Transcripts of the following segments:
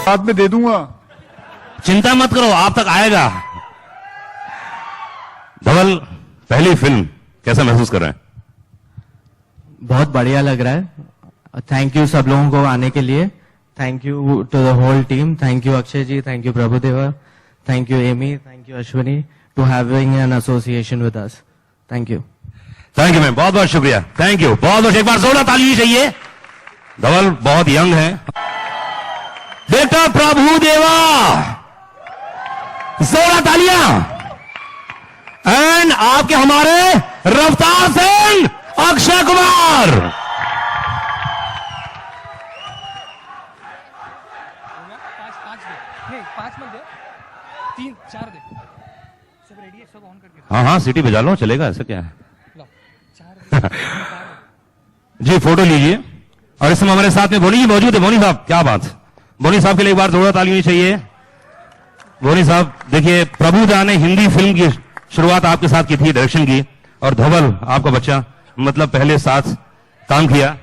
बाद में दे दूंगा। चिंता मत करो, आप तक आएगा। धवल, पहली फिल्म कैसा महसूस कर रहे हैं? बहुत बढ़िया लग रहा है। थैंक यू सब लोगों को आने के लिए। Thank you to the whole team. Thank you Akshay ji, thank you Prabhudeva, thank you Amy, thank you Ashwini to having an association with us. Thank you. Thank you ma'am, बहुत बहुत शुक्रिया। थैंक यू बहुत बहुत। एक बार जोरदार ताली चाहिए। धवल बहुत यंग है। बेटा प्रभुदेवा, जोरदार तालियां। एंड आपके हमारे रफ्तार सिंह, अक्षय कुमार। पांच मत दे, 3 4 दे। सब रेडी है, सब ऑन करके। हाँ हाँ, सीटी बजा लो, चलेगा, ऐसा क्या है। लो 4 जी फोटो लीजिए। और इस समय हमारे साथ में बोनी जी मौजूद है। बोनी साहब, क्या बात। बोनी साहब के लिए एक बार जोरदार ताली होनी चाहिए। बोनी साहब, देखिए प्रभुदा ने हिंदी फिल्म की शुरुआत आपके साथ की थी, डायरेक्शन की, और धवल आपका बच्चा मतलब पहले साथ काम किया।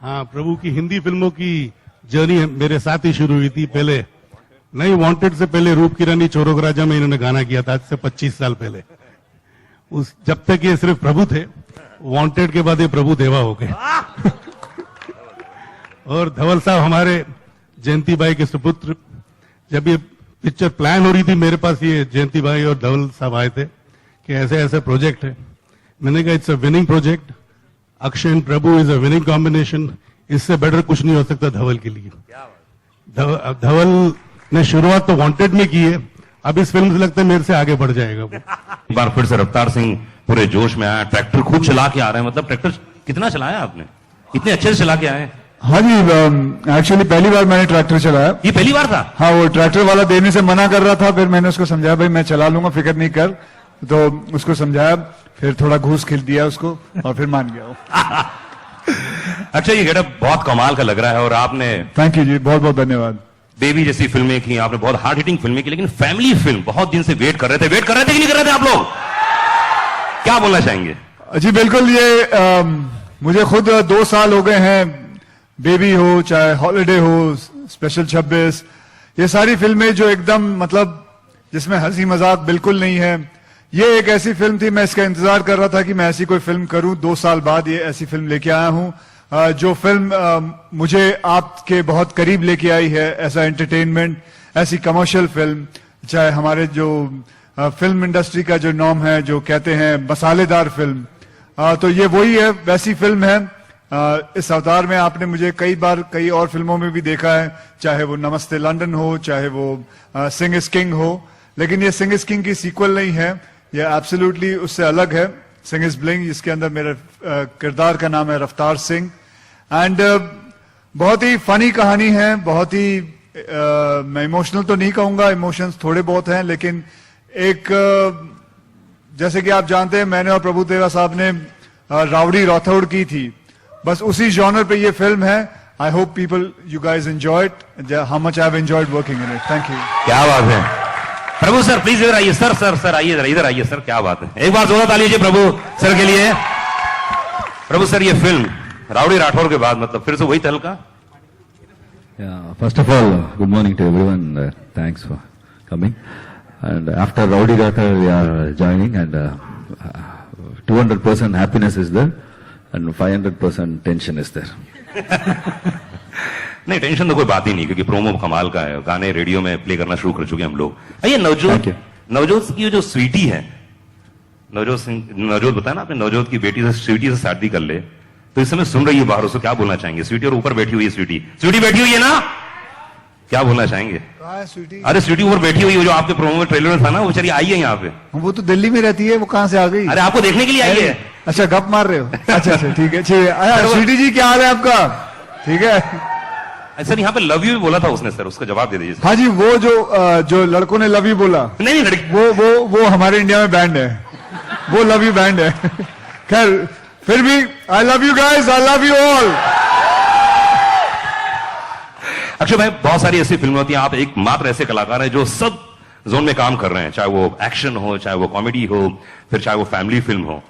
हाँ, प्रभु की हिंदी फिल्मों की जर्नी मेरे साथ ही शुरू हुई थी। पहले नहीं, वांटेड से पहले रूप की रानी चोरों का राजा में इन्होंने गाना किया था, आज से 25 साल पहले। उस जब तक ये सिर्फ प्रभु थे, वांटेड के बाद ये प्रभु देवा हो गए। और धवल साहब हमारे जयंती भाई के सुपुत्र। जब ये पिक्चर प्लान हो रही थी, मेरे पास ये जयंती भाई और धवल साहब आए थे कि ऐसे ऐसे प्रोजेक्ट है। मैंने कहा it's a winning project, Akshay and Prabhu is a winning combination, इससे बेटर कुछ नहीं हो सकता धवल के लिए। धवल ने शुरुआत तो वांटेड में की है, अब इस फिल्म से लगता है मेरे से आगे बढ़ जाएगा वो। एक बार फिर से रफ्तार सिंह पूरे जोश में आया, ट्रैक्टर खूब चला के आ रहे हैं। मतलब ट्रैक्टर कितना चलाया आपने, इतने अच्छे से चला के आए? हाँ जी, एक्चुअली पहली बार मैंने ट्रैक्टर चलाया। ये पहली बार था? हाँ, वो ट्रैक्टर वाला देने से मना कर रहा था, फिर मैंने उसको समझाया भाई मैं चला लूंगा, फिक्र नहीं कर। तो उसको समझाया, फिर थोड़ा घूस खिल दिया उसको, और फिर मान गया वो। अच्छा, ये गेटअप बहुत कमाल का लग रहा है। और आपने, थैंक यू जी, बहुत बहुत धन्यवाद। बेबी जैसी फिल्में की आपने, बहुत हार्ड हिटिंग फिल्में की, लेकिन फैमिली फिल्म बहुत दिन से वेट कर रहे थे कि नहीं कर रहे थे आप लोग? क्या बोलना चाहेंगे? जी बिल्कुल, ये मुझे खुद 2 साल हो गए हैं। बेबी हो, चाहे हॉलिडे हो, स्पेशल 26, ये सारी फिल्में जो एकदम मतलब जिसमें हंसी मजाक बिल्कुल नहीं है, ये एक ऐसी फिल्म थी, मैं इसका इंतजार कर रहा था कि मैं ऐसी कोई फिल्म करूं। 2 साल बाद ये ऐसी फिल्म लेके आया हूं, जो फिल्म मुझे आपके बहुत करीब लेके आई है। ऐसा एंटरटेनमेंट, ऐसी कमर्शियल फिल्म, चाहे हमारे जो फिल्म इंडस्ट्री का जो नॉर्म है, जो कहते हैं मसालेदार फिल्म, तो ये वही है, वैसी फिल्म है। इस अवतार में आपने मुझे कई बार कई और फिल्मों में भी देखा है, चाहे वो नमस्ते लंदन हो, चाहे वो सिंग इज किंग हो, लेकिन ये सिंग इज किंग की सीक्वल नहीं है, ये एब्सोल्युटली उससे अलग है। सिंग इज ब्लिंग, जिसके अंदर मेरे किरदार का नाम है रफ्तार सिंह। एंड बहुत ही फनी कहानी है, बहुत ही मैं इमोशनल तो नहीं कहूंगा, इमोशंस थोड़े बहुत हैं, लेकिन एक जैसे कि आप जानते हैं, मैंने और प्रभुदेवा साहब ने राउडी राठौड़ की थी, बस उसी जॉनर पे ये फिल्म है। I hope people you guys enjoy it, how much I have enjoyed working in it. Thank you. क्या बात है प्रभु सर, प्लीज इधर आइए। सर आइए, इधर आइए सर। क्या बात है, एक बार जोरदार ताली दीजिए प्रभु सर के लिए। प्रभु सर, ये फिल्म राउडी राठौर के बाद मतलब फिर से वही तहलका? First of all, good morning to everyone. Thanks for coming. And after Rowdy Rathore, we are joining, and 200% happiness is there, and 500% tension is there. नहीं, टेंशन तो कोई बात ही नहीं, क्योंकि प्रोमो कमाल का है, गाने रेडियो में प्ले करना शुरू कर चुके हैं हम लोग। ये नवजोत की जो स्वीटी है, नवजोत बताया ना आपने, नवजोत की बेटी से स्वीटी से शादी कर ले, तो इस समय सुन रही है बाहर, उसको क्या बोलना चाहेंगे? स्वीटी और ऊपर बैठी हुई है, स्वीटी बैठी हुई है ना, क्या बोलना चाहेंगे? स्वीटी? अरे स्वीटी ऊपर बैठी हुई है, जो आपके प्रोमो में ट्रेलर में था ना, वो चलिए आई है यहाँ पे। वो तो दिल्ली में रहती है, वो कहाँ से आ गई? अरे आपको देखने के लिए आई है। अच्छा, गप मार रहे हो? अच्छा, ठीक है। स्वीटी जी, क्या हाल है आपका? ठीक है सर, यहाँ पे लव यू भी बोला था उसने सर, उसका जवाब दे दीजिए। हाँ जी, वो जो लड़कों ने लव यू बोला, नहीं लड़की, वो हमारे इंडिया में बैंड है, वो लव यू बैंड है। खैर, फिर भी I love you guys, I love you all. Akshay भाई, बहुत सारी ऐसी फिल्में होती हैं, आप एकमात्र ऐसे कलाकार हैं जो सब जोन में काम कर रहे हैं, चाहे वो एक्शन हो, चाहे वो कॉमेडी हो, फिर चाहे वो फैमिली फिल्म हो।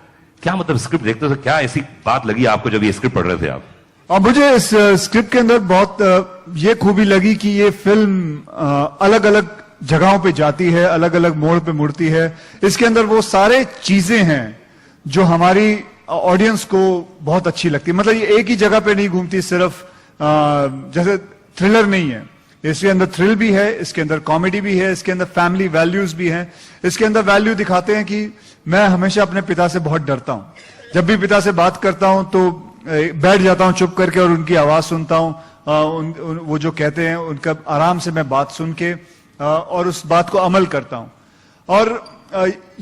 क्या मतलब स्क्रिप्ट देखते हो, क्या ऐसी बात लगी आपको जब ये स्क्रिप्ट पढ़ रहे थे आप? और मुझे इस स्क्रिप्ट के अंदर बहुत ये खूबी लगी कि ये फिल्म अलग अलग जगहों पे जाती है, अलग अलग मोड़ पे मुड़ती है। इसके अंदर वो सारे चीजें हैं जो हमारी ऑडियंस को बहुत अच्छी लगती है। मतलब ये एक ही जगह पे नहीं घूमती, सिर्फ जैसे थ्रिलर नहीं है, इसके अंदर थ्रिल भी है, इसके अंदर कॉमेडी भी है, इसके अंदर फैमिली वैल्यूज भी हैं। इसके अंदर वैल्यू दिखाते हैं कि मैं हमेशा अपने पिता से बहुत डरता हूं। जब भी पिता से बात करता हूं तो बैठ जाता हूं चुप करके और उनकी आवाज सुनता हूं। वो जो कहते हैं उनका आराम से मैं बात सुन के और उस बात को अमल करता हूं। और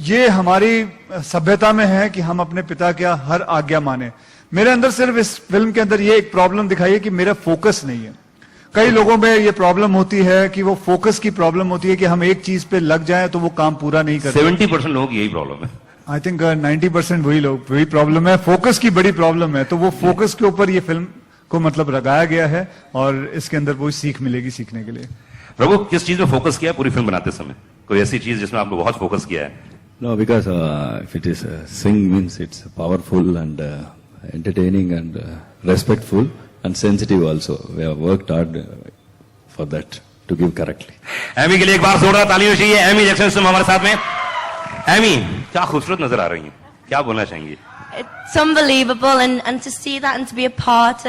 ये हमारी सभ्यता में है कि हम अपने पिता का हर आज्ञा माने। मेरे अंदर सिर्फ इस फिल्म के अंदर ये एक प्रॉब्लम दिखाई है कि मेरा फोकस नहीं है। कई लोगों में ये प्रॉब्लम होती है कि वो फोकस की प्रॉब्लम होती है कि हम एक चीज पे लग जाएं तो वो काम पूरा नहीं करते। 70% लोगों की यही प्रॉब्लम है। आई थिंक 90% वही प्रॉब्लम है, फोकस की बड़ी प्रॉब्लम है। तो वो फोकस के ऊपर ये फिल्म को मतलब लगाया गया है और इसके अंदर वो सीख मिलेगी सीखने के लिए। प्रभु, किस चीज में फोकस किया पूरी फिल्म बनाते समय? कोई ऐसी चीज जिसमें आपने बहुत फोकस किया है? No, because if it is sing means it's powerful and entertaining and respectful and sensitive also. We have worked hard for that to give correctly. Amy के लिए एक बार जोरदार तालियां चाहिए। एमी जैक्सन हमारे साथ में। एमी, क्या खूबसूरत नजर आ रही हैं, क्या बोलना चाहेंगी? It's unbelievable, and to see that and to be a part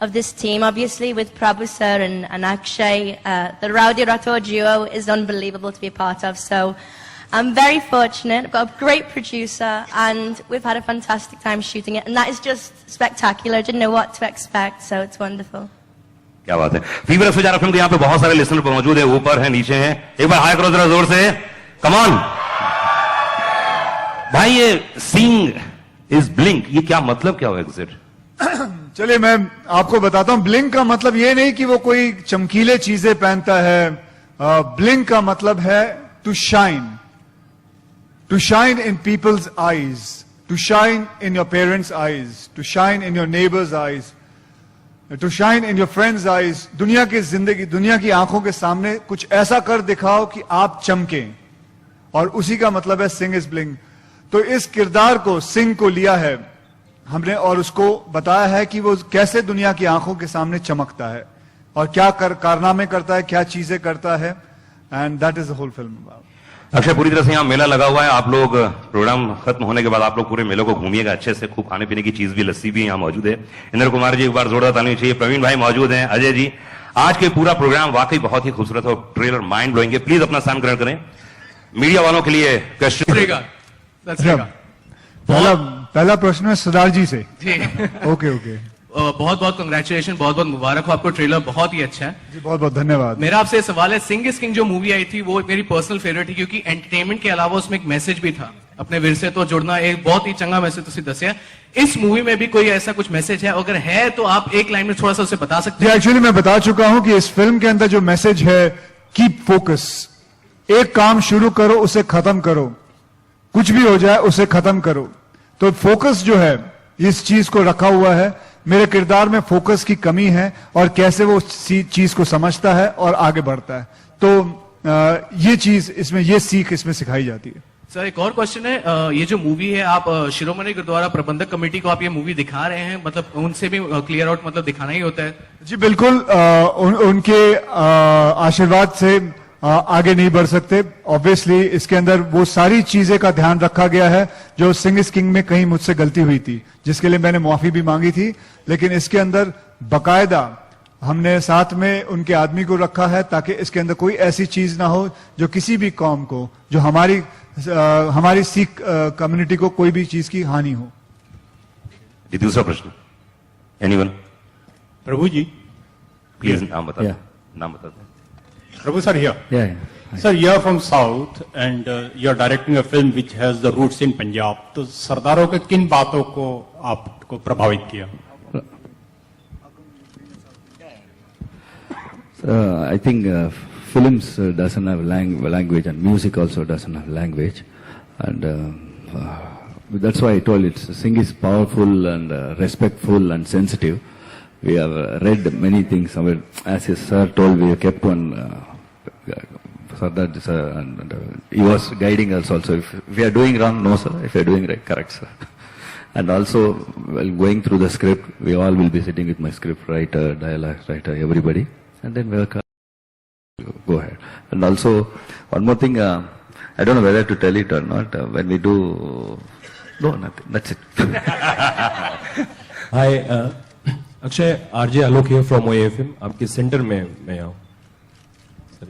of this team, obviously with Prabhu sir and Akshay, the Rowdy Rathore duo is unbelievable to be a part of. So I'm very fortunate. I've got a great producer, and we've had a fantastic time shooting it, and that is just spectacular. I didn't know what to expect, so it's wonderful. क्या बात है। Fever F film के यहाँ पे बहुत सारे listener मौजूद है, ऊपर है, नीचे है। एक बार हाई करो जरा जोर से, कम ऑन भाई। ये सिंग इज ब्लिंक, ये क्या मतलब क्या हुआ एग्जिट? चलिए मैं आपको बताता हूं। ब्लिंक का मतलब ये नहीं कि वो कोई चमकीले चीजें पहनता है। ब्लिंक का मतलब है to shine in people's eyes, to shine in your parents' eyes, to shine in your neighbours' eyes, to shine in your friends' eyes. दुनिया की जिंदगी, दुनिया की आंखों के सामने कुछ ऐसा कर दिखाओ कि आप चमकें, और उसी का मतलब है सिंग इज ब्लिंक। तो इस किरदार को, सिंग को लिया है हमने और उसको बताया है कि वो कैसे दुनिया की आंखों के सामने चमकता है और क्या कारनामे करता है, क्या चीजें करता है, and that is the whole film about. Akshay, पूरी तरह से यहाँ मेला लगा हुआ है। आप लोग प्रोग्राम खत्म होने के बाद आप लोग पूरे मेले को घूमिएगा अच्छे से। खूब खाने पीने की चीज भी, लस्सी भी यहाँ मौजूद है। इंद्र कुमार जी एक बार जोरदार तालियां चाहिए। प्रवीण भाई मौजूद हैं, अजय जी। आज के पूरा प्रोग्राम वाकई बहुत ही खूबसूरत और ट्रेलर माइंड ब्लोइंग है। प्लीज अपना स्थान ग्रहण करें। मीडिया वालों के लिए क्वेश्चन। पहला प्रश्न है सरदार जी से। ओके। बहुत बहुत कंग्रेचुलेशन, बहुत बहुत मुबारक हो आपको। ट्रेलर बहुत ही अच्छा है जी, बहुत बहुत धन्यवाद। मेरा आपसे सवाल है, सिंग इज किंग जो मूवी आई थी वो मेरी पर्सनल फेवरेट थी, क्योंकि एंटरटेनमेंट के अलावा उसमें एक मैसेज भी था, अपने विरसे तो जुड़ना। एक बहुत ही चंगा मैसेज तुसी दसिया। इस मूवी में भी कोई ऐसा कुछ मैसेज है? अगर है तो आप एक लाइन में थोड़ा सा उसे बता सकते हैं? एक्चुअली मैं बता चुका हूं कि इस फिल्म के अंदर जो मैसेज है, कीप फोकस। एक काम शुरू करो, उसे खत्म करो, कुछ भी हो जाए उसे खत्म करो। तो फोकस जो है इस चीज को रखा हुआ है। मेरे किरदार में फोकस की कमी है और कैसे वो चीज को समझता है और आगे बढ़ता है। तो ये चीज इसमें, ये सीख इसमें सिखाई जाती है। सर एक और क्वेश्चन है, ये जो मूवी है, आप शिरोमणि गुरुद्वारा प्रबंधक कमेटी को आप ये मूवी दिखा रहे हैं, मतलब उनसे भी क्लियर आउट मतलब दिखाना ही होता है? जी बिल्कुल, उनके आशीर्वाद से आगे नहीं बढ़ सकते। ऑब्वियसली इसके अंदर वो सारी चीजें का ध्यान रखा गया है जो सिंग इज किंग में कहीं मुझसे गलती हुई थी, जिसके लिए मैंने माफी भी मांगी थी। लेकिन इसके अंदर बकायदा हमने साथ में उनके आदमी को रखा है ताकि इसके अंदर कोई ऐसी चीज ना हो जो किसी भी कौम को, जो हमारी सिख कम्युनिटी को कोई भी चीज की हानि हो। दूसरा प्रश्न, एनीवन? प्रभु जी प्लीज नाम बता। Yeah. नाम बता। Prabhu sir here. Yeah. Sir, you are from South and you are directing a film which has the roots in Punjab. तो सरदारों के किन बातों को आपको प्रभावित किया? I think films doesn't have language and music also doesn't have language, and that's why I told it. Sing is powerful and respectful and sensitive. We have read many things. As his sir told, we have kept one. Sardar sir, and he was guiding us also. If we are doing wrong, no sir. If we are doing right, correct sir. And also, while going through the script, we all will be sitting with my script writer, dialogue writer, everybody. and then we'll go ahead. And also, one more thing, I don't know whether to tell it or not. When we do, no, nothing. That's it. Hi Akshay, RJ Alok here from OAFM. आपके centre में मैं आऊँ.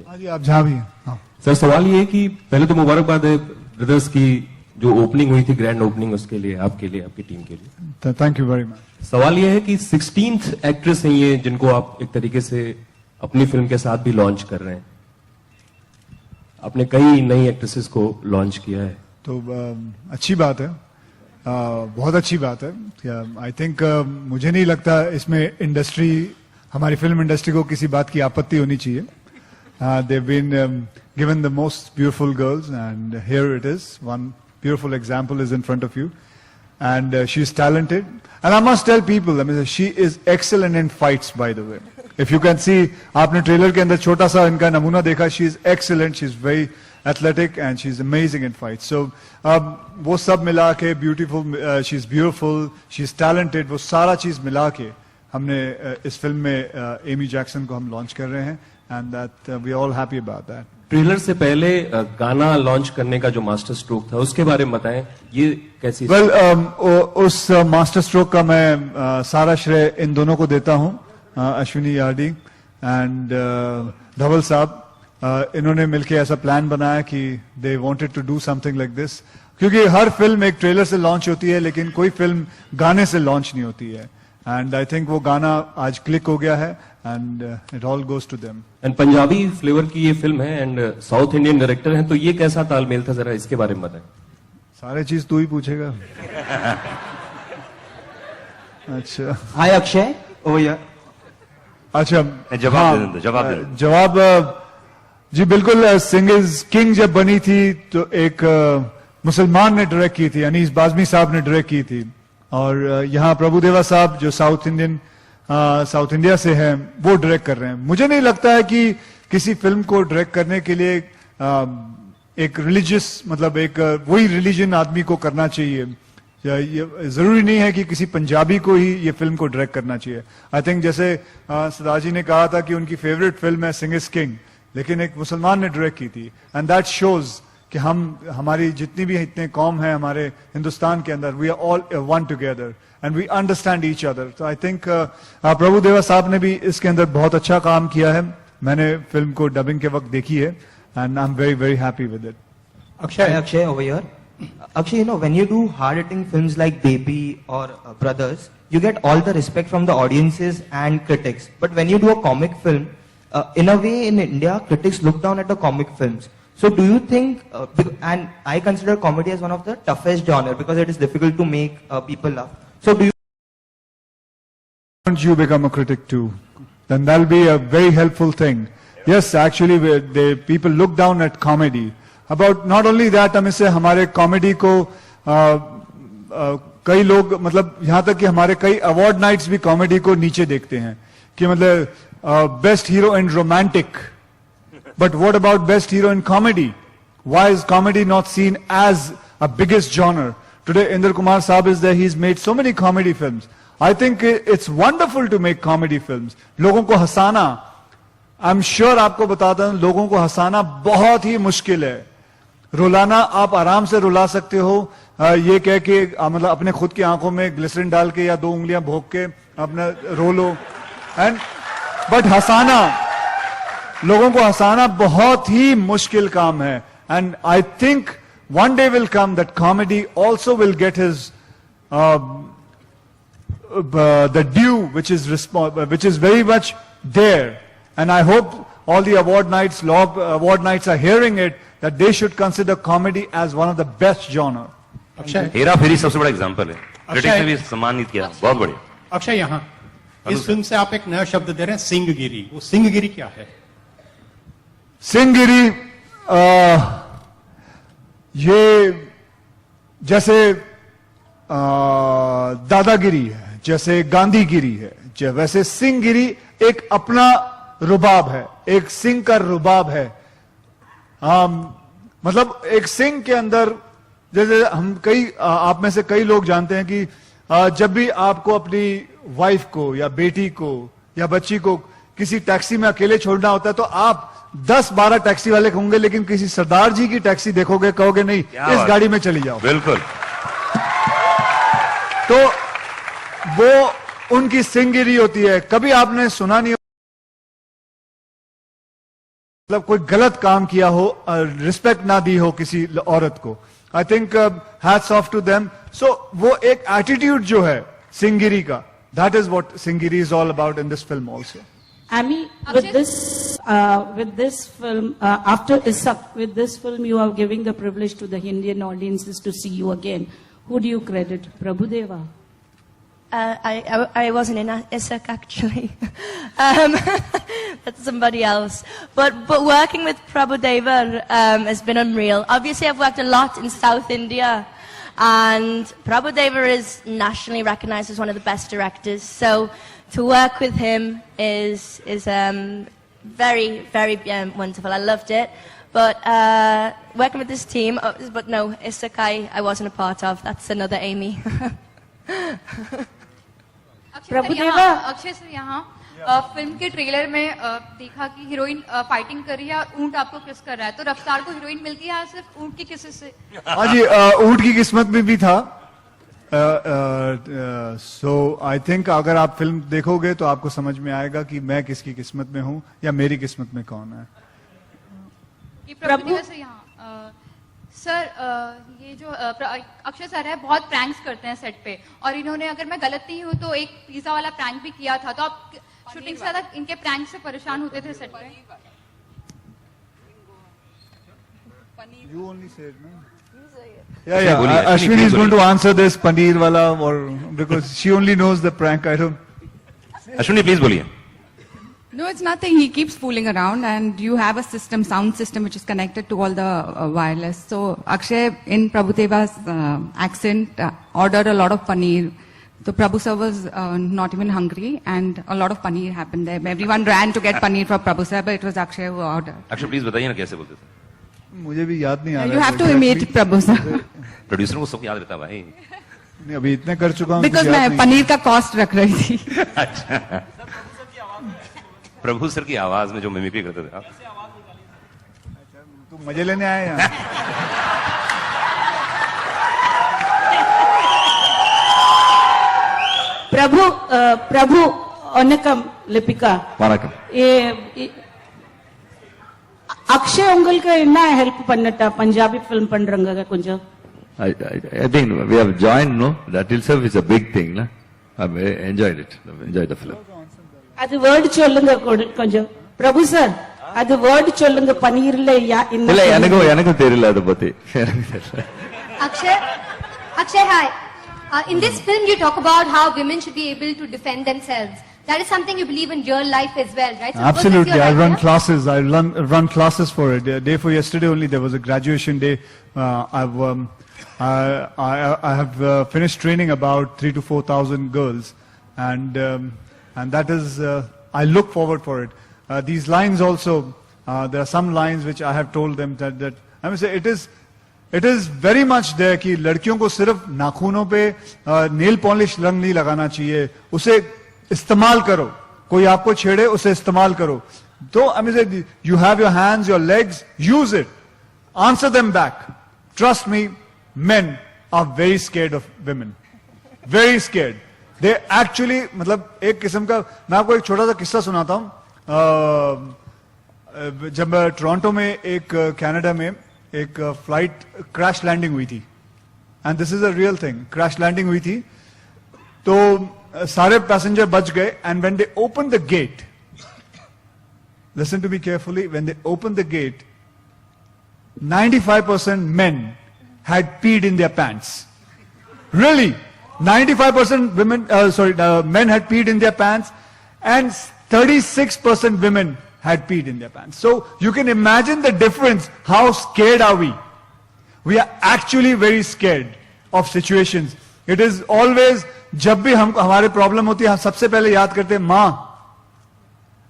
हाँ जी, आप जहाँ भी हैं. हाँ. सर, सवाल ये है कि पहले तो मुबारकबाद है ब्रदर्स की जो ओपनिंग हुई थी, ग्रैंड ओपनिंग, उसके लिए, आपके लिए, आपकी टीम के लिए. Thank you very much. सवाल ये है कि 16th एक्ट्रेस हैं ये, जिनको आप एक तरीके से अपनी फिल्म के साथ भी लॉन्च कर रहे हैं. आपने कई नई एक्ट्रेसेस को लॉन्च किया है. तो अच्छी बात है, बहुत अच्छी बात है. आई थिंक मुझे नहीं लगता इसमें इंडस्ट्री, हमारी फिल्म इंडस्ट्री को किसी बात की आपत्ति होनी चाहिए. They've been given the most beautiful girls, and here it is. One beautiful example is in front of you. And she's talented. And I must tell people, I mean, she is excellent in fights, by the way. If you can see, आपने trailer के अंदर छोटा सा इनका नमूना देखा, she is excellent, she is very athletic, and she is amazing in fights. So, वो सब मिला के beautiful, she is beautiful, she is talented, वो सारा चीज मिला के हमने इस फिल्म में एमी जैक्सन को हम लॉन्च कर रहे हैं. And that we are all happy about that. Trailer से पहले गाना लॉन्च करने का जो मास्टर स्ट्रोक था, उसके बारे में बताएं. ये कैसी? Well, उस मास्टर स्ट्रोक का मैं सारा श्रेय इन दोनों को देता हूं, अश्विनी यार्डी एंड धवल साहब. इन्होंने मिलके ऐसा प्लान बनाया कि they wanted to do something like this. क्योंकि हर फिल्म एक ट्रेलर से लॉन्च होती है, लेकिन कोई फिल्म गाने से लॉन्च नहीं होती है. एंड आई थिंक वो गाना आज क्लिक हो गया है, and it all goes to them. And Punjabi flavour की ये फिल्म है, एंड साउथ इंडियन डायरेक्टर हैं, तो ये कैसा तालमेल था, जरा इसके बारे में बताएं. सारे चीज तू ही पूछेगा. अच्छा, हाय अक्षय, ओ यार. अच्छा, जवाब जवाब जी बिल्कुल. सिंग इज किंग जब बनी थी तो एक मुसलमान ने डायरेक्ट की थी, अनीस बाज़मी साहब ने डायरेक्ट की थी. और यहाँ प्रभुदेवा साहब जो साउथ इंडिया से हैं, वो डायरेक्ट कर रहे हैं. मुझे नहीं लगता है कि किसी फिल्म को डायरेक्ट करने के लिए एक रिलीजियस, मतलब एक वही रिलीजन आदमी को करना चाहिए. ये जरूरी नहीं है कि किसी पंजाबी को ही ये फिल्म को डायरेक्ट करना चाहिए. आई थिंक जैसे सदाजी ने कहा था कि उनकी फेवरेट फिल्म है सिंग इज किंग, लेकिन एक मुसलमान ने डायरेक्ट की थी. एंड दैट शोज कि हमारी जितनी भी इतने कौम है हमारे हिंदुस्तान के अंदर, we are all one together and we understand each other. तो आई थिंक प्रभुदेवा साहब ने भी इसके अंदर बहुत अच्छा काम किया है. मैंने फिल्म को डबिंग के वक्त देखी है, and I am very very happy with it. Akshay over here. Akshay, you know, when you do hard-hitting films like Baby or Brothers, you get all the respect from the audiences and critics. But when you do a comic film, in a way in India, critics look down at the comic films. So do you think, and I consider comedy as one of the toughest genre because it is difficult to make people laugh. So do you... Don't you become a critic too? Then that'll be a very helpful thing. Yes, actually, people look down at comedy. About not only that, हम इससे हमारे comedy को कई लोग, मतलब यहाँ तक कि हमारे कई अवार्ड नाइट्स भी कॉमेडी को नीचे देखते हैं कि मतलब best hero in romantic. But what about best hero in comedy? Why is comedy not seen as a biggest genre? Today, Indra Kumar Saab is there. He's made so many comedy films. I think it's wonderful to make comedy films. लोगों को हंसाना, I'm sure आपको बताता हूं, लोगों को हंसाना बहुत ही मुश्किल है. रुलाना आप आराम से रुला सकते हो, ये कह के मतलब अपने खुद की आंखों में ग्लिसरीन डाल के या 2 उंगलियां भोग के अपना रो लो. बट हंसाना, लोगों को हंसाना बहुत ही मुश्किल काम है. And I think one day will come that comedy also will get his the due which is very much there. And I hope all the award nights are hearing it, that they should consider comedy as one of the best genre. Akshay, Hera Pheri सबसे बड़ा example है. Critics ने भी सम्मानित किया, बहुत बढ़िया. अक्षय, यहाँ इस फिल्म से आप एक नया शब्द दे रहे हैं, सिंहगिरी. वो सिंहगिरी क्या है? सिंहगिरी ये जैसे दादागिरी है, जैसे गांधीगिरी है, वैसे सिंहगिरी एक अपना रुबाब है, एक सिंह का रुबाब है. मतलब एक सिंह के अंदर, जैसे हम आप में से कई लोग जानते हैं कि जब भी आपको अपनी वाइफ को या बेटी को या बच्ची को किसी टैक्सी में अकेले छोड़ना होता है तो आप 10-12 टैक्सी वाले होंगे, लेकिन किसी सरदार जी की टैक्सी देखोगे, कहोगे नहीं इस गाड़ी में चली जाओ। बिल्कुल। तो वो उनकी सिंगिरी होती है। कभी आपने सुना नहीं मतलब कोई गलत काम किया हो, रिस्पेक्ट ना दी हो किसी औरत को। I think hats off to them. So वो एक एटीट्यूड जो है सिंगिरी का, दैट इज व्हाट सिंगिरी is all about in this film also. Amy, with this film, after Isak, with this film, you are giving the privilege to the Indian audiences to see you again. Who do you credit? Prabhudeva? I wasn't in Isak actually. That's somebody else. But working with Prabhudeva has been unreal. Obviously, I've worked a lot in South India, and Prabhudeva is nationally recognized as one of the best directors. So to work with him is very, very wonderful. I loved it. But working with this team, but no, Isak I wasn't a part of. That's another Amy. Akshay sir यहाँ film के trailer में देखा कि heroine fighting कर रही है और ऊंट आपको किस कर रहा है, तो रफ्तार को हीरोइन मिलती है सिर्फ ऊंट की किसी से? हाँ जी, ऊंट की किस्मत में भी था। सो आई थिंक अगर आप फिल्म देखोगे तो आपको समझ में आएगा कि मैं किसकी किस्मत में हूँ या मेरी किस्मत में कौन है। प्रभु से यहाँ सर, ये जो अक्षय सर है बहुत प्रैंक्स करते हैं सेट पे, और इन्होंने, अगर मैं गलत नहीं हूँ तो एक पिज्जा वाला प्रैंक भी किया था, तो आप शूटिंग से ज्यादा इनके प्रैंक से परेशान होते थे सेट पे? You only said, no? Yeah. Ashwini is going to answer this paneer wala, or because she only knows the prank. I don't. Ashwini please बोलिए। No, it's nothing. He keeps fooling around, and you have a system, sound system, which is connected to all the wireless. So Akshay, in Prabhudeva's accent, ordered a lot of paneer. So Prabhu sir was not even hungry, and a lot of paneer happened there. Everyone ran to get paneer for Prabhu sir, but it was Akshay who ordered. Akshay please बताइए ना कैसे बोलते थे। मुझे भी याद नहीं आ रहा। You have to imit Prabhu sir. Producer को सब याद रहता भाई। नहीं, अभी इतने कर चुका हूँ। Because मैं पनीर का कॉस्ट रख रही थी। अच्छा, प्रभु सर की आवाज में जो मिमिक्री करते थे आप। तुम मजे लेने आए यहाँ? प्रभु वनकम लिपिका வணக்கம். அக்ஷய் உங்களுக்கு என்ன ஹெல்ப் பண்ணட்டா பஞ்சாபி ஃபிலிம் பண்றங்க கொஞ்சம்? I think we have joined, no? That itself is a big thing, na? I enjoyed it. Enjoyed the film. அது வேர்ட் சொல்லுங்க கொஞ்சம் பிரபு சார், அது வேர்ட் சொல்லுங்க பன்னீர்ல இல்ல எனக்கு தெரியல அத பத்தி. Akshay, hi. In this film, you talk about how women should be able to defend themselves. That is something you believe in real life as well, right? So Absolutely. I run classes. I run classes for it. The day for yesterday only, there was a graduation day. I have finished training about 3,000 to 4,000 girls, and that is, I look forward for it. These lines also, there are some lines which I have told them that I must say it is very much there कि लड़कियों को सिर्फ नाखूनों पे nail polish रंग नहीं लगाना चाहिए, उसे इस्तेमाल करो, कोई आपको छेड़े उसे इस्तेमाल करो। तो I mean, say, you have your hands, your legs, use it, answer them back. Trust me, men are very scared of women, very scared. They actually, मतलब एक किस्म का, मैं आपको एक छोटा सा किस्सा सुनाता हूँ। जब मैं टोरंटो में एक कनाडा में एक फ्लाइट क्रैश लैंडिंग हुई थी, and this is a real thing, crash landing हुई थी, तो सारे पैसेंजर बच गए, and when they open the gate, listen to me carefully, when they open the gate, 95% men had peed in their pants. Really, 95% men had peed in their pants, and 36% women had peed in their pants. So you can imagine the difference. How scared are we? We are actually very scared of situations. It is always, जब भी हमारे problem होती है, हम सबसे पहले याद करते हैं माँ,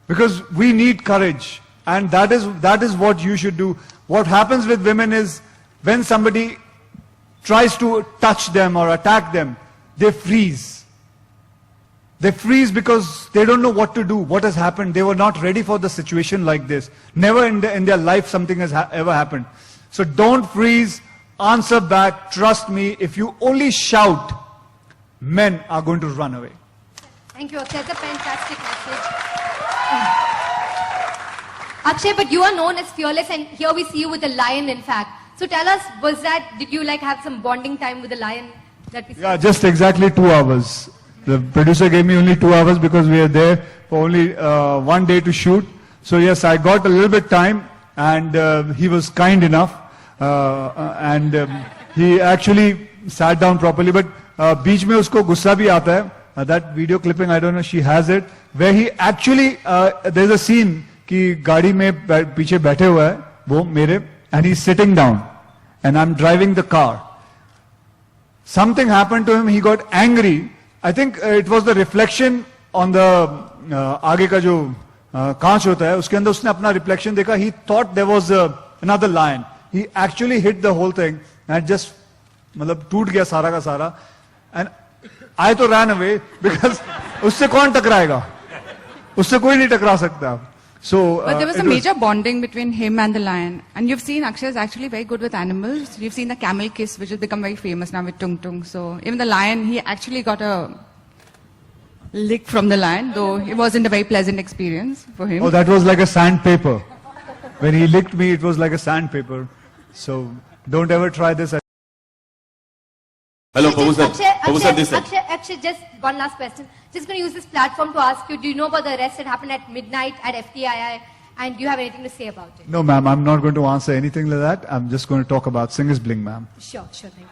because we need courage, and that is what you should do. What happens with women is when somebody tries to touch them or attack them, they freeze. They freeze because they don't know what to do, what has happened. They were not ready for the situation like this. Never in their life something has ever happened. So don't freeze, answer back, trust me. If you only shout, men are going to run away. Thank you, Akshay. That's a fantastic message. Akshay, but you are known as fearless, and here we see you with a lion, in fact. So tell us, did you like have some bonding time with the lion that we saw? Yeah, just exactly 2 hours. The producer gave me only 2 hours because we were there for only 1 day to shoot. So yes, I got a little bit time, and he was kind enough, and he actually sat down properly. But बीच में उसको गुस्सा भी आता है. That video clipping, I don't know, she has it, where he actually, there's a scene कि गाड़ी में पीछे बैठे हुआ है वो मेरे, and he's sitting down, and I'm driving the car. Something happened to him, he got angry. I think it was the reflection on the आगे का जो कांच होता है उसके अंदर उसने अपना reflection देखा. He thought there was another lion. He actually hit the whole thing and just मतलब टूट गया सारा का सारा. And I तो ran away because उससे कौन टकराएगा? उससे कोई नहीं टकरा सकता. So, but there was a major bonding between him and the lion. And you've seen Akshay is actually very good with animals. You've seen the camel kiss, which has become very famous now with Tung Tung. So even the lion, he actually got a lick from the lion, though it wasn't a very pleasant experience for him. Oh, that was like a sandpaper. When he licked me, it was like a sandpaper. So don't ever try this. Hello, Babu sir, this side. Akshay, just one last question. Just going to use this platform to ask you, do you know about the arrest that happened at midnight at FTII? And do you have anything to say about it? No, ma'am, I'm not going to answer anything like that. I'm just going to talk about Singer's Bling, ma'am. Sure, thank you.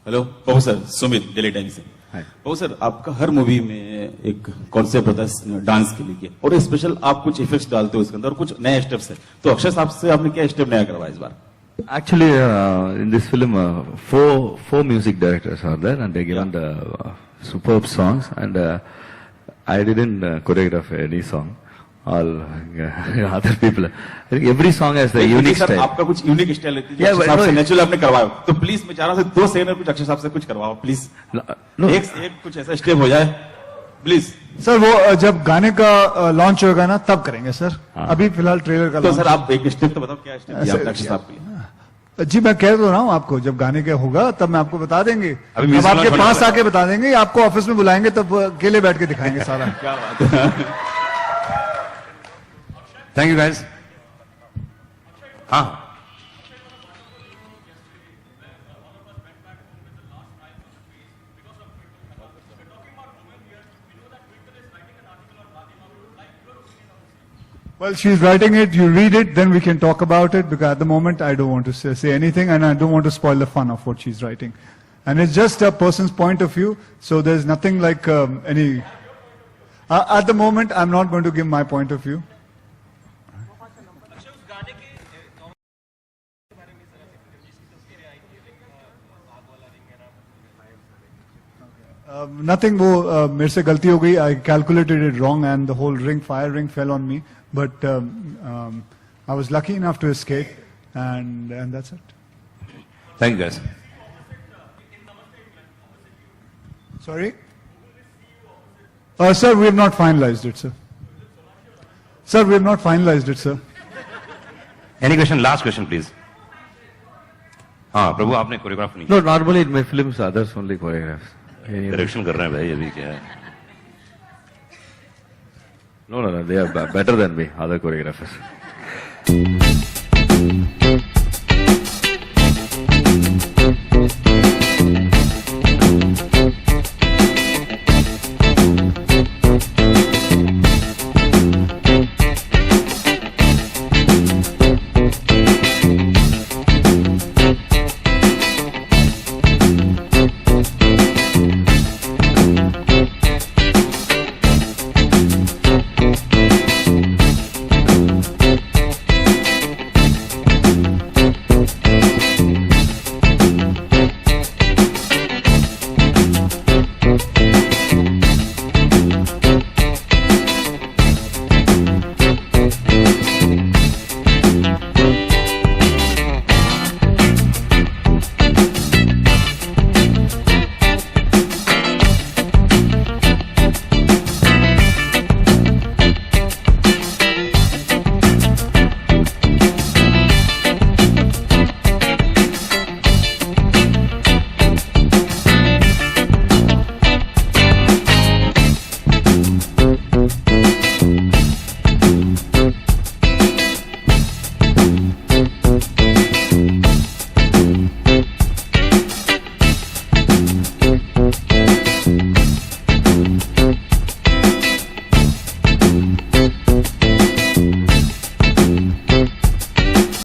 Hello Babu sir, Sumit daily time से. बाबू sir, आपका हर movie में एक concept होता है dance के लिए, और special आप कुछ इफेक्ट्स डालते हो उसके अंदर और कुछ नए स्टेप्स है. तो अक्षय साहब से आपने क्या स्टेप नया करवाया इस बार? Actually, in this film, four music directors are there, and they given the superb songs, and I didn't choreograph any song. All other people. I think every song has the unique style. आपका कुछ unique style है जो अक्षय साहब से natural आपने करवाया. तो please मैं चाह रहा हूँ 2 सेकंड कुछ अक्षय साहब से कुछ करवाओ प्लीज. एक कुछ ऐसा स्टेप हो जाए प्लीज. सर वो जब गाने का लॉन्च होगा ना तब करेंगे सर. अभी फिलहाल ट्रेलर का. तो सर आप एक स्टेप तो बताओ, क्या स्टेप दिया आपने अक्षय साहब के लिए? जी मैं कह तो रहा हूँ आपको, जब गाने का होगा तब मैं आपको बता देंगे. अब आपके पास आके बता देंगे, आपको ऑफिस में बुलाएंगे तब अकेले बैठ के दिखाएंगे सारा. क्या बात है. Thank you guys. हाँ Well, she's writing it, you read it, then we can talk about it, because at the moment I don't want to say anything, and I don't want to spoil the fun of what she's writing. And it's just a person's point of view, so there's nothing like any... at the moment, I'm not going to give my point of view. Nothing, वो मेरे से गलती हो गई. I calculated it wrong and the whole fire ring fell on me. But I was lucky enough to escape, and that's it. Thank you guys. Sorry? Sir, we have not finalized it, sir. Sir, we have not finalized it, sir. Any question? Last question, please. हाँ प्रभु, आपने choreograph नहीं. No, normally in my films others only choreographs. Direction कर रहे हैं भाई, अभी क्या है? No, they are better than me, other choreographers.